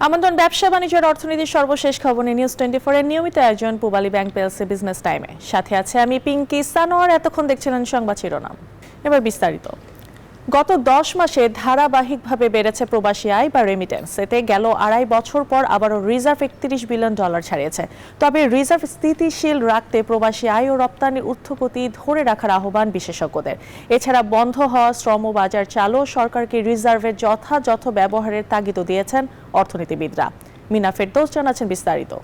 আমন্ত্রণ ব্যবসা বাণিজ্যের অর্থনীতির সর্বশেষ খবর নিয়ে নিউজ 24 এর নিয়মিত আয়োজন পূবালী ব্যাংক পিএলসি বিজনেস টাইমে। সাথে আছে আমি পিঙ্কি সানোয়ার। এতক্ষণ দেখছিলেন সংবাদ শিরোনাম, এবার বিস্তারিত। গত 10 মাসে ধারাবাহিকভাবে বেড়েছে প্রবাসী আয় বা রেমিটেন্স। এতে গেল 2.5 বছর পর আবারও রিজার্ভ $31 বিলিয়ন ছাড়িয়েছে। তবে রিজার্ভ স্থিতিশীল রাখতে প্রবাসী আয় ও রপ্তানির ঊর্ধ্বগতি ধরে রাখার আহ্বান বিশেষজ্ঞদের। এছাড়া বন্ধ হওয়া শ্রমবাজার চালু সরকারকে রিজার্ভের যথাযথ ব্যবহারের তাগিদও দিয়েছেন অর্থনীতিবিদরা। মিনা ফেরদৌস জানাচ্ছেন বিস্তারিত।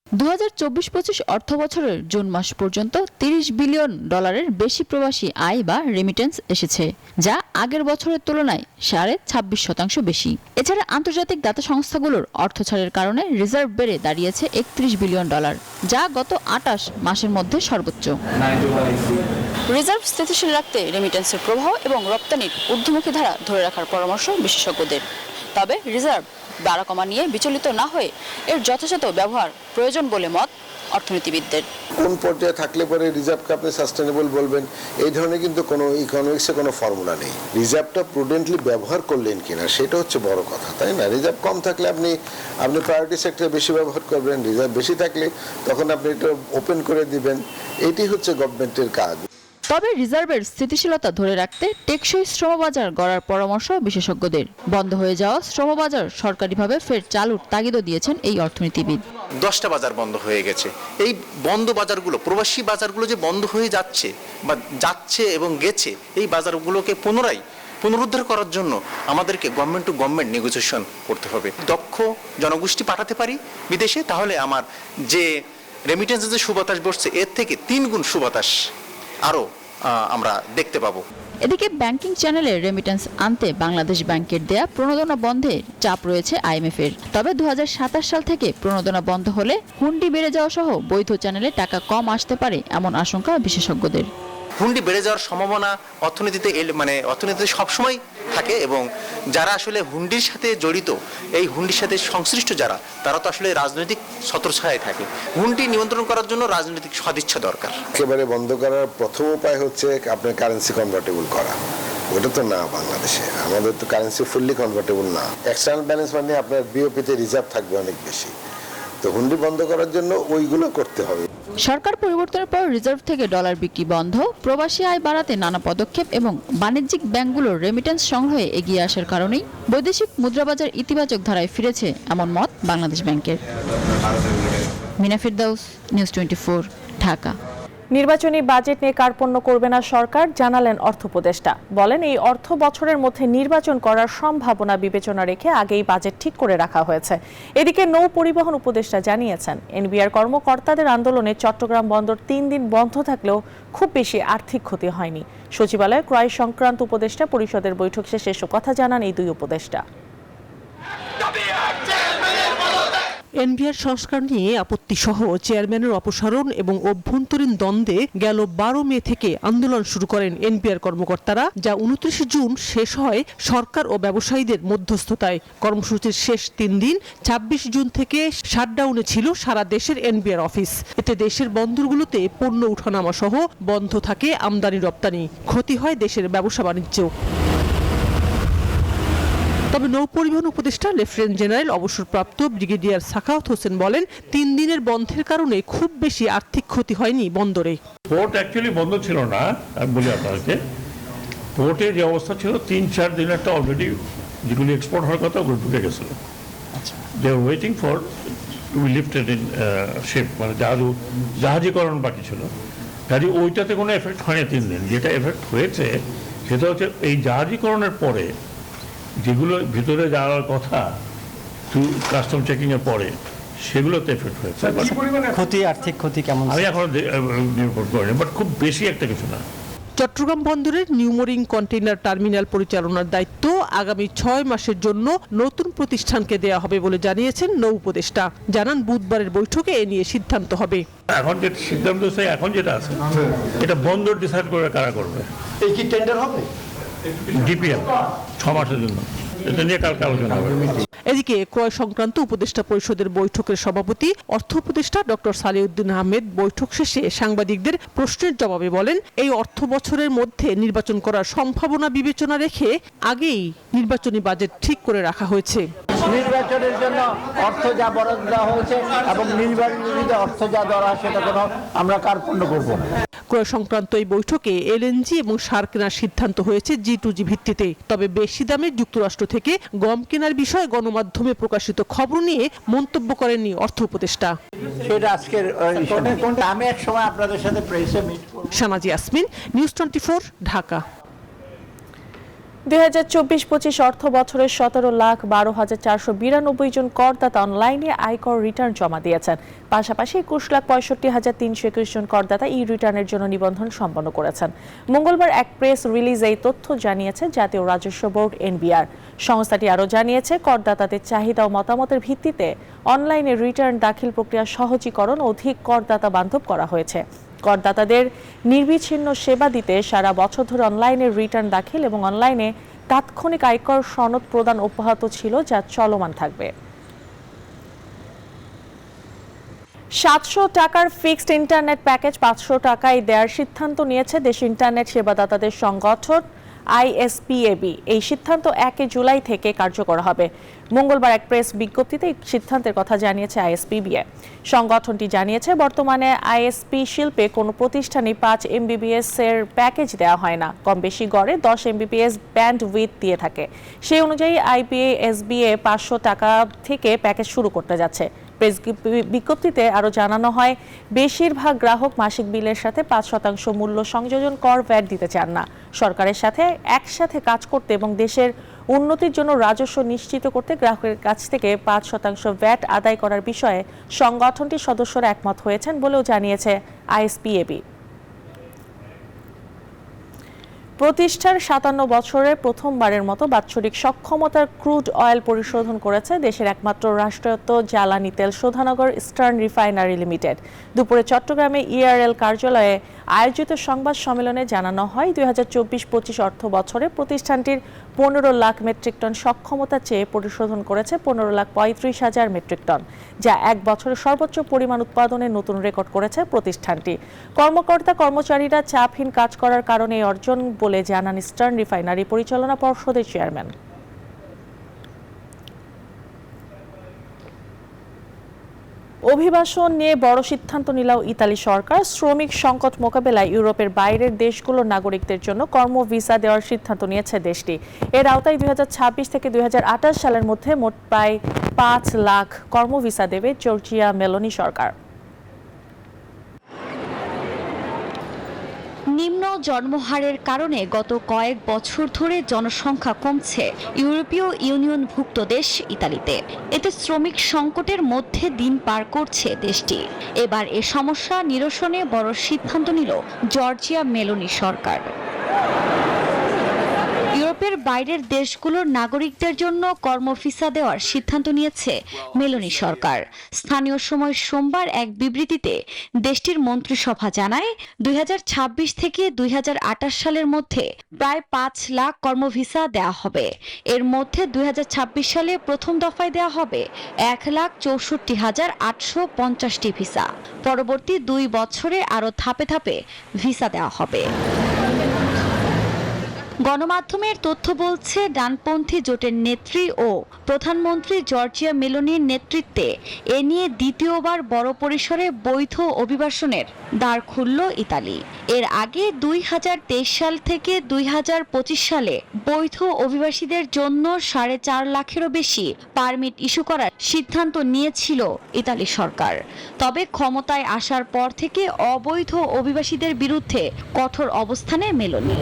2024-25 অর্থ বছরের জুন মাস পর্যন্ত $30 বিলিয়ন বেশি প্রবাসী আয় বা রেমিটেন্স এসেছে, যা আগের বছরের তুলনায় 26.5% বেশি। এছাড়া আন্তর্জাতিক দাতা সংস্থাগুলোর অর্থ ছাড়ের কারণে রিজার্ভ বেড়ে দাঁড়িয়েছে $31 বিলিয়ন, যা গত 28 মাসের মধ্যে সর্বোচ্চ। রিজার্ভ স্থিতিশীল রাখতে রেমিটেন্সের প্রবাহ এবং রপ্তানির ঊর্ধ্বমুখী ধারা ধরে রাখার পরামর্শ বিশেষজ্ঞদের। তবে রিজার্ভ বাড়া কমা নিয়ে বিচলিত না হয়ে এর যথাযথ ব্যবহার প্রয়োজন বলে মত অর্থনীতিবিদদের। কোন পর্যায়ে থাকলে পরে রিজার্ভকে আপনি সাস্টেনেবল বলবেন, এই ধরনের কিন্তু কোনো ইকোনমিক্সে কোনো ফর্মুলা নেই। রিজার্ভটা প্রুডেন্টলি ব্যবহার করলেন কিনা সেটা হচ্ছে বড় কথা, তাই না? রিজার্ভ কম থাকলে আপনি প্রায়োরিটি সেক্টরে বেশি ব্যবহার করবেন, রিজার্ভ বেশি থাকলে তখন আপনি এটা ওপেন করে দিবেন। এটি হচ্ছে গভর্নমেন্টের কাজ। তবে রিজার্ভের স্থিতিশীলতা ধরে রাখতে টেকসই শ্রমবাজার গড়ার পরামর্শ বিশেষজ্ঞদের। বন্ধ হয়ে যাওয়া শ্রমবাজার সরকারিভাবে ফের চালুর তাগিদও দিয়েছেন এই অর্থনীতিবিদ। 10টা বাজার বন্ধ হয়ে গেছে। এই বন্ধ বাজারগুলো, প্রবাসী বাজারগুলো যে বন্ধ হয়ে যাচ্ছে বা যাচ্ছে এবং গেছে, এই বাজারগুলোকে পুনরুদ্ধার করার জন্য আমাদেরকে গভর্নমেন্ট টু গভর্নমেন্ট নেগোসিয়েশন করতে হবে। দক্ষ জনগোষ্ঠী পাঠাতে পারি বিদেশে, তাহলে আমার যে রেমিটেন্সের যে সুবাতাস বসছে এর থেকে 3 গুণ সুবাতাস আরও আমরা দেখতে পাবো। এদিকে ব্যাংকিং চ্যানেলে রেমিটেন্স আনতে বাংলাদেশ ব্যাংকের দেয়া প্রণোদনা বন্ধে চাপ রয়েছে IMF এর। তবে 2027 সাল থেকে প্রণোদনা বন্ধ হলে হুন্ডি বেড়ে যাওয়া সহ বৈধ চ্যানেলে টাকা কম আসতে পারে এমন আশঙ্কা বিশেষজ্ঞদের। হুন্ডি বেড়ে যাওয়ার সম্ভাবনা অর্থনীতিতে সবসময় থাকে, এবং যারা আসলে হুন্ডির সাথে জড়িত, এই হুন্ডির সাথে সংশ্লিষ্ট যারা, তারা তো আসলে রাজনৈতিক ছত্রছায়ায় থাকে। হুন্ডি নিয়ন্ত্রণ করার জন্য রাজনৈতিক সদিচ্ছা দরকার। একেবারে বন্ধ করার প্রথম উপায় হচ্ছে আপনার কারেন্সি কনভার্টেবল করা। ওটা তো না, বাংলাদেশে আমাদের তো কারেন্সি ফুললি কনভার্টেবল না। এক্সটার্নাল ব্যালেন্স মানে আপনার বিওপিতে রিজার্ভ থাকবে অনেক বেশি, তো হুন্ডি বন্ধ করার জন্য ওইগুলো করতে হবে। সরকার পরিবর্তনের পর রিজার্ভ থেকে ডলার বিক্রি বন্ধ, প্রবাসী আয় বাড়াতে নানা পদক্ষেপ এবং বাণিজ্যিক ব্যাংকগুলোর রেমিটেন্স সংগ্রহে এগিয়ে আসার কারণেই বৈদেশিক মুদ্রাবাজার ইতিবাচক ধারায় ফিরেছে এমন মত বাংলাদেশ ব্যাংকের। মিনা ফেরদৌস, নিউজ 24, ঢাকা। নির্বাচনী বাজেট নিয়ে কার্পণ্য করবে না সরকার, জানালেন অর্থ উপদেষ্টা। বলেন, এই অর্থ বছরের মধ্যে নির্বাচন করার সম্ভাবনা বিবেচনা রেখে আগেই বাজেট ঠিক করে রাখা হয়েছে। এদিকে নৌ পরিবহন উপদেষ্টা জানিয়েছেন, এনবিআর কর্মকর্তাদের আন্দোলনে চট্টগ্রাম বন্দর 3 দিন বন্ধ থাকলেও খুব বেশি আর্থিক ক্ষতি হয়নি। সচিবালয়ে ক্রয় সংক্রান্ত উপদেষ্টা পরিষদের বৈঠক শেষে এসব কথা জানান এই দুই উপদেষ্টা। এনবিআর সংস্কার নিয়ে আপত্তি সহ চেয়ারম্যানের অপসারণ এবং অভ্যন্তরীণ দ্বন্দ্বে গেল 12 মে থেকে আন্দোলন শুরু করেন এনবিআর কর্মকর্তারা, যা 29 জুন শেষ হয় সরকার ও ব্যবসায়ীদের মধ্যস্থতায়। কর্মসূচির শেষ 3 দিন 26 জুন থেকে শাটডাউনে ছিল সারা দেশের এনবিআর অফিস। এতে দেশের বন্দরগুলোতে পণ্য ওঠানামা সহ বন্ধ থাকে আমদানি রপ্তানি, ক্ষতি হয় দেশের ব্যবসা বাণিজ্য। তবে নৌ পরিবহন উপদেষ্টা লেফটেন্যান্ট জেনারেল অবসরপ্রাপ্ত ব্রিগেডিয়ার সাখাওয়াত হোসেন বলেন, 3 দিনের বন্ধের কারণে খুব বেশি আর্থিক ক্ষতি হয়নি বন্দরে। পোর্ট অ্যাকচুয়ালি বন্ধ ছিল না, আমি বলি আপনাকে, পোর্টে যে অবস্থা ছিল 3-4 দিন একটা অলরেডি যেগুলি এক্সপোর্ট হওয়ার কথা ওগুলো ঢুকে গেছিল। They are waiting for to be lifted in ship, মানে জাহাজীকরণ বাকি ছিল। কাজে ওইটাতে কোনো এফেক্ট হয়নি 3 দিন। যেটা এফেক্ট হয়েছে সেটা হচ্ছে এই জাহাজীকরণের পরে যেগুলো ভিতরে যাওয়ার কথা কাস্টম চেকিং এর পরে সেগুলোতে এফেক্ট হয়েছে। ক্ষতি, আর্থিক ক্ষতি কেমন আমি এখন নির্ভর করিনি, বাট খুব বেশি একটা কিছু না। চট্টগ্রাম বন্দরের নিউমোরিং কন্টেইনার টার্মিনাল পরিচালনার দায়িত্ব আগামী 6 মাসের জন্য নতুন প্রতিষ্ঠানকে দেয়া হবে বলে জানিয়েছেন নৌ উপদেষ্টা। জানান, বুধবারের বৈঠকে এ নিয়ে সিদ্ধান্ত হবে। এখন যে সিদ্ধান্ত এখন যেটা আছে এটা বন্দর ডিসাইড করে কারা করবে। এই কি টেন্ডার হবে? ডিপিএল 6 মাসের জন্য, এটা নিয়ে কালকে আলোচনা হবে। এদিকে ক্রয় সংক্রান্ত উপদেষ্টা পরিষদের বৈঠকের সভাপতি অর্থ উপদেষ্টা ডক্টর সালেউদ্দিন আহমেদ বৈঠক শেষে সাংবাদিকদের প্রশ্নের জবাবে বলেন, এই অর্থ বছরের মধ্যে নির্বাচন করার সম্ভাবনা বিবেচনা রেখে আগেই নির্বাচনী বাজেট ঠিক করে রাখা হয়েছে। নির্বাচনের জন্য অর্থ যা বরাদ্দ দেওয়া হয়েছে এবং নির্বাচনের অর্থ যা দেওয়া সেটা কোনো আমরা কার্পণ্য করব না। ক্রয় সংক্রান্ত এই বৈঠকে এলএনজি এবং সার কেনার সিদ্ধান্ত হয়েছে G2G ভিত্তিতে। তবে বেশি দামে যুক্তরাষ্ট্র থেকে গম কেনার বিষয়ে গণমাধ্যমে প্রকাশিত খবর নিয়ে মন্তব্য করেননি অর্থ উপদেষ্টা। সেটা আজকের আমি এক সময় আপনাদের সাথে প্রেসে মিট করব। শানাজি ইয়াসমিন, নিউজ 24, ঢাকা। 2024-25 অর্থ বছরের 17,12,492 জন করদাতা অনলাইনে আয়কর রিটার্ন জমা দিয়েছেন। পাশাপাশি 21,65,321 জন করদাতা ই রিটার্নের জন্য নিবন্ধন সম্পন্ন করেছেন। মঙ্গলবার এক প্রেস রিলিজে এই তথ্য জানিয়েছে জাতীয় রাজস্ব বোর্ড NBR। সংস্থাটি আরও জানিয়েছে, করদাতাদের চাহিদা ও মতামতের ভিত্তিতে অনলাইনে রিটার্ন দাখিল প্রক্রিয়া সহজীকরণ অধিক করদাতা বান্ধব করা হয়েছে। করদাতাদের নির্বিচ্ছিন্ন সেবা দিতে সারা বছর ধরে অনলাইনে রিটার্ন দাখিল এবং অনলাইনে তাৎক্ষণিক আয়কর সনদ প্রদান অব্যাহত ছিল, যা চলমান থাকবে। 700 টাকার ফিক্সড ইন্টারনেট প্যাকেজ 500 টাকায় দেওয়ার সিদ্ধান্ত নিয়েছে দেশ ইন্টারনেট সেবাদাতাদের সংগঠন ISPAB। এই সিদ্ধান্ত 1 জুলাই থেকে কার্যকর হবে। মঙ্গলবার এক প্রেস বিজ্ঞপ্তিতে এই সিদ্ধান্তের কথা জানিয়েছে ISPAB। সংগঠনটি জানিয়েছে, বর্তমানে ISP শিল্পে কোনো প্রতিষ্ঠানই 5 MBPS এর প্যাকেজ দেওয়া হয় না। কম বেশি গড়ে 10 MBPS ব্যান্ড উইথ দিয়ে থাকে। সেই অনুযায়ী IPASBA 500 টাকা থেকে প্যাকেজ শুরু করতে যাচ্ছে। প্রেস বিজ্ঞপ্তিতে আরও জানানো হয়, বেশিরভাগ গ্রাহক মাসিক বিলের সাথে 5% মূল্য সংযোজন কর ভ্যাট দিতে চান না। সরকারের সাথে একসাথে কাজ করতে এবং দেশের উন্নতির জন্য রাজস্ব নিশ্চিত করতে গ্রাহকের কাছ থেকে 5% ভ্যাট আদায় করার বিষয়ে সংগঠনটির সদস্যরা একমত হয়েছেন বলেও জানিয়েছে ISPAB। প্রতিষ্ঠার 57 বছরে প্রথমবারের মতো বাৎসরিক সক্ষমতার ক্রুড অয়েল পরিশোধন করেছে দেশের একমাত্র রাষ্ট্রায়ত্ত জ্বালানি তেল শোধনাগার ইস্টার্ন রিফাইনারি লিমিটেড। দুপুরে চট্টগ্রামে ERL কার্যালয়ে আয়োজিত সংবাদ সম্মেলনে জানানো হয়, 2024-25 অর্থ বছরে প্রতিষ্ঠানটির 15 লাখ মেট্রিক টন সক্ষমতা চেয়ে পরিশোধন করেছে 15,35,000 মেট্রিক টন, যা এক বছরের সর্বোচ্চ পরিমাণ উৎপাদনের নতুন রেকর্ড করেছে প্রতিষ্ঠানটি। কর্মচারীরা চাপহীন কাজ করার কারণে এই অর্জন বলে জানান ইস্টার্ন রিফাইনারি পরিচালনা পর্ষদের চেয়ারম্যান। অভিবাসন নিয়ে বড় সিদ্ধান্ত নিল ইতালি সরকার। শ্রমিক সংকট মোকাবেলায় ইউরোপের বাইরের দেশগুলোর নাগরিকদের জন্য কর্ম ভিসা দেওয়ার সিদ্ধান্ত নিয়েছে দেশটি। এর আওতায় 2026 থেকে 2028 সালের মধ্যে মোট প্রায় 5 লাখ কর্ম ভিসা দেবে জর্জিয়া মেলোনি সরকার। নিম্ন জন্মহারের কারণে গত কয়েক বছর ধরে জনসংখ্যা কমছে ইউরোপীয় ইউনিয়নভুক্ত দেশ ইতালিতে। এতে শ্রমিক সংকটের মধ্যে দিন পার করছে দেশটি। এবার এ সমস্যা নিরসনে বড় সিদ্ধান্ত নিল জর্জিয়া মেলোনি সরকার। ইউরোপের বাইরের দেশগুলোর নাগরিকদের জন্য কর্ম ভিসা দেওয়ার সিদ্ধান্ত নিয়েছে মেলোনি সরকার। স্থানীয় সময় সোমবার এক বিবৃতিতে দেশটির মন্ত্রিসভা জানায়, 2026 থেকে 2028 সালের মধ্যে প্রায় 5 লাখ কর্ম ভিসা দেওয়া হবে। এর মধ্যে 2026 সালে প্রথম দফায় দেওয়া হবে 1,64,850টি ভিসা। পরবর্তী 2 বছরে আরও ধাপে ধাপে ভিসা দেওয়া হবে। গণমাধ্যমের তথ্য বলছে, ডানপন্থী জোটের নেত্রী ও প্রধানমন্ত্রী জর্জিয়া মেলোনির নেতৃত্বে এ নিয়ে দ্বিতীয়বার বড় পরিসরে বৈধ অভিবাসনের দ্বার খুলল ইতালি। এর আগে 2023 সাল থেকে 2025 সালে বৈধ অভিবাসীদের জন্য 4.5 লাখেরও বেশি পারমিট ইস্যু করার সিদ্ধান্ত নিয়েছিল ইতালি সরকার। তবে ক্ষমতায় আসার পর থেকে অবৈধ অভিবাসীদের বিরুদ্ধে কঠোর অবস্থানে মেলোনি।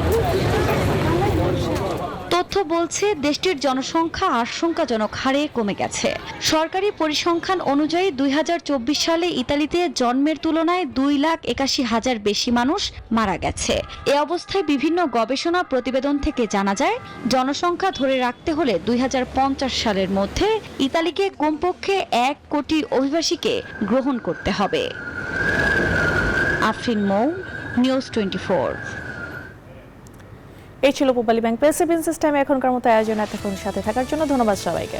তথ্য বলছে, দেশটির জনসংখ্যা আশঙ্কাজনক হারে কমে গেছে। সরকারি পরিসংখ্যান অনুযায়ী 2024 সালে ইতালিতে জন্মের তুলনায় 2,81,000 বেশি মানুষ মারা গেছে। এ অবস্থায় বিভিন্ন গবেষণা প্রতিবেদন থেকে জানা যায়, জনসংখ্যা ধরে রাখতে হলে 2050 সালের মধ্যে ইতালিকে কমপক্ষে 1 কোটি অভিবাসীকে গ্রহণ করতে হবে। আফরিন মৌ, নিউজ 24। এই ছিল পূবালী ব্যাংক প্রেস টাইমে এখনকার মতো আয়োজন। এতক্ষণ সাথে থাকার জন্য ধন্যবাদ সবাইকে।